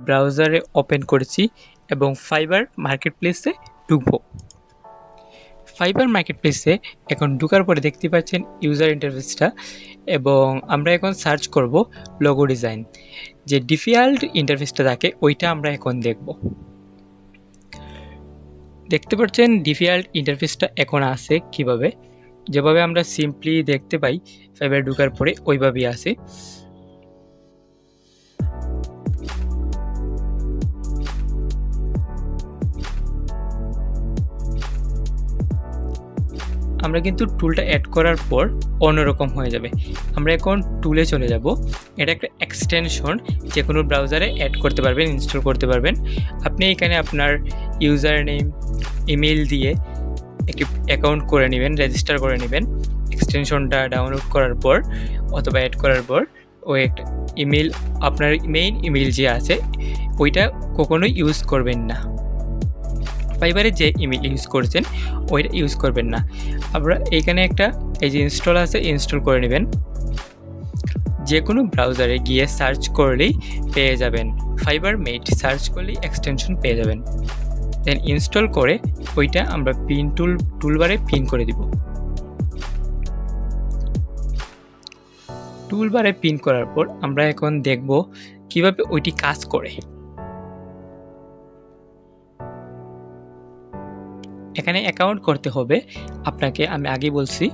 ব্রাউজারে ওপেন করেছি এবং ফাইবার মার্কেটপ্লেসে ঢুকবো। ফাইবার মার্কেটপ্লেসে এখন ঢোকার পরে দেখতে পাচ্ছেন ইউজার ইন্টারফেসটা, এবং আমরা এখন সার্চ করব লোগো ডিজাইন। যে ডিফল্ট ইন্টারফেসটা থাকে ওইটা আমরা এখন দেখব। দেখতে পাচ্ছেন ডিফল্ট ইন্টারফেসটা এখন আছে কিভাবে, যেভাবে আমরা সিম্পলি দেখতে পাই ফাইবার ঢোকার পরে ওইভাবেই আছে। আমরা কিন্তু টুলটা অ্যাড করার পর অন্যরকম হয়ে যাবে। আমরা এখন টুলে চলে যাব। এটা একটা এক্সটেনশন, যে কোনো ব্রাউজারে অ্যাড করতে পারবেন, ইনস্টল করতে পারবেন। আপনি এখানে আপনার ইউজার নেম, ইমেল দিয়ে একটি অ্যাকাউন্ট করে নেবেন, রেজিস্টার করে নেবেন। এক্সটেনশনটা ডাউনলোড করার পর অথবা অ্যাড করার পর ওই একটা ইমেল, আপনার মেইন ইমেল যে আছে ওইটা কখনোই ইউজ করবেন না। ফাইবারে যে ইমেল ইউজ করছেন ওইটা ইউজ করবেন না। আপনারা এইখানে একটা এই যে ইনস্টল আছে, ইনস্টল করে নেবেন। যে কোনো ব্রাউজারে গিয়ে সার্চ করলেই পেয়ে যাবেন, ফাইবার মেট সার্চ করলেই এক্সটেনশন পেয়ে যাবেন। দেন ইনস্টল করে ওইটা আমরা পিন টুলবারে পিন করে দিব। টুলবারে পিন করার পর আমরা এখন দেখব কিভাবে ওইটি কাজ করে। এখানে অ্যাকাউন্ট করতে হবে আপনাকে, আমি আগেই বলছি।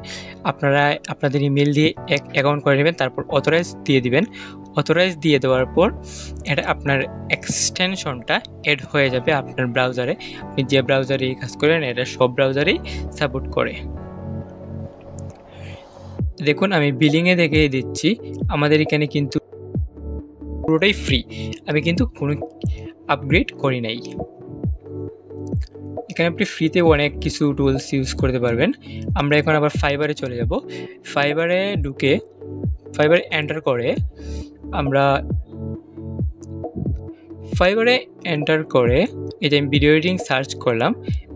আপনারা আপনাদের ইমেল দিয়ে অ্যাকাউন্ট করে নেবেন, তারপর অথরাইজ দিয়ে দিবেন। অথরাইজ দিয়ে দেওয়ার পর এটা আপনার এক্সটেনশনটা অ্যাড হয়ে যাবে আপনার ব্রাউজারে। আপনি যে ব্রাউজারে কাজ করেন এটা সব ব্রাউজারেই সাপোর্ট করে। দেখুন আমি বিলিংয়ে দেখিয়ে দিচ্ছি, আমাদের এখানে কিন্তু পুরোটাই ফ্রি, আমি কিন্তু কোনো আপগ্রেড করি নাই। এখানে আপনি ফ্রিতে অনেক কিছু টুলস ইউজ করতে পারবেন। আমরা এখন আবার ফাইবারে চলে যাব। ফাইবারে ঢুকে ফাইবারে এন্টার করে আমরা ফাইবারে এন্টার করে এই যে আমি ভিডিও এডিটিং সার্চ করলাম।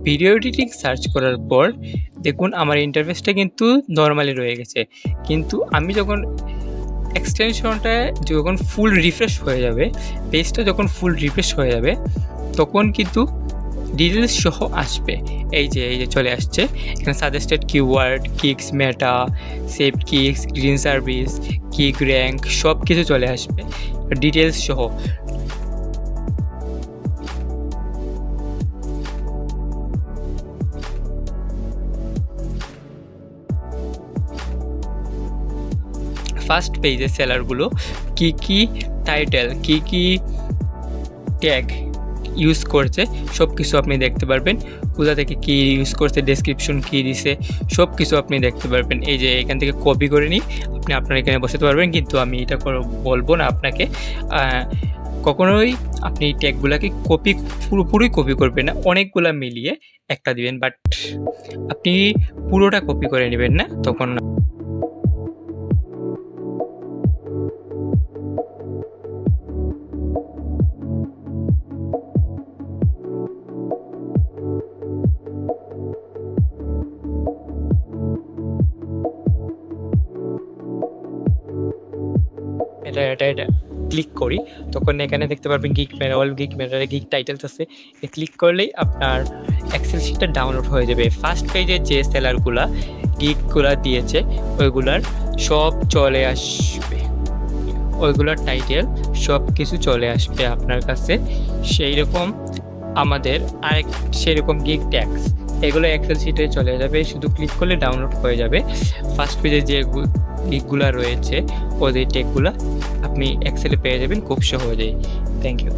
ভিডিও এডিটিং সার্চ করার পর দেখুন আমার ইন্টারফেসটা কিন্তু নর্মালি রয়ে গেছে, কিন্তু আমি যখন এক্সটেনশনটা যখন ফুল রিফ্রেশ হয়ে যাবে, পেজটা যখন ফুল রিফ্রেশ হয়ে যাবে তখন কিন্তু ডিটেলস সহ আসবে। এই যে চলে আসছে এখানে সাজেস্টেড কিওয়ার্ড, কিক্স, মেটা, সেভ কিক্স, গ্রিন সার্ভিস, কিক র্যাঙ্ক সব কিছু চলে আসবে ডিটেলস সহ। ফার্স্ট পেজে সেলারগুলো কি কি টাইটেল, কি কি ট্যাগ ইউজ করছে সব কিছু আপনি দেখতে পারবেন। কোথা থেকে কী ইউজ করছে, ডেসক্রিপশন কী দিছে সব কিছু আপনি দেখতে পারবেন। এই যে এখান থেকে কপি করে নিই আপনি আপনার এখানে বসাতে পারবেন, কিন্তু আমি এটা বলবো না আপনাকে। কখনোই আপনি ট্যাগগুলোকে পুরোপুরি কপি করবেন না, অনেকগুলা মিলিয়ে একটা দিবেন, বাট আপনি পুরোটা কপি করে নেবেন না, তখন এটা ক্লিক করি তখন এখানে দেখতে পারবেন গিগ ম্যানুয়াল, গিগ ম্যানুয়ালে গিগ টাইটেলস আছে। ক্লিক করলেই আপনার এক্সেল শিটটা ডাউনলোড হয়ে যাবে। ফার্স্ট পেজে যে সেলারগুলা গিগগুলা দিয়েছে ওইগুলার সব চলে আসবে, ওইগুলার টাইটেল সব কিছু চলে আসবে আপনার কাছে। সেই রকম আমাদের আরেক সেরকম গিগ ট্যাক্স এগুলো এক্সেল শিটে চলে যাবে, শুধু ক্লিক করলে ডাউনলোড হয়ে যাবে। ফার্স্ট পেজে যে গিগগুলা রয়েছে ওদের ট্যাগগুলা আপনি এক্সেলে পেয়ে যাবেন খুব সহজেই। Thank you.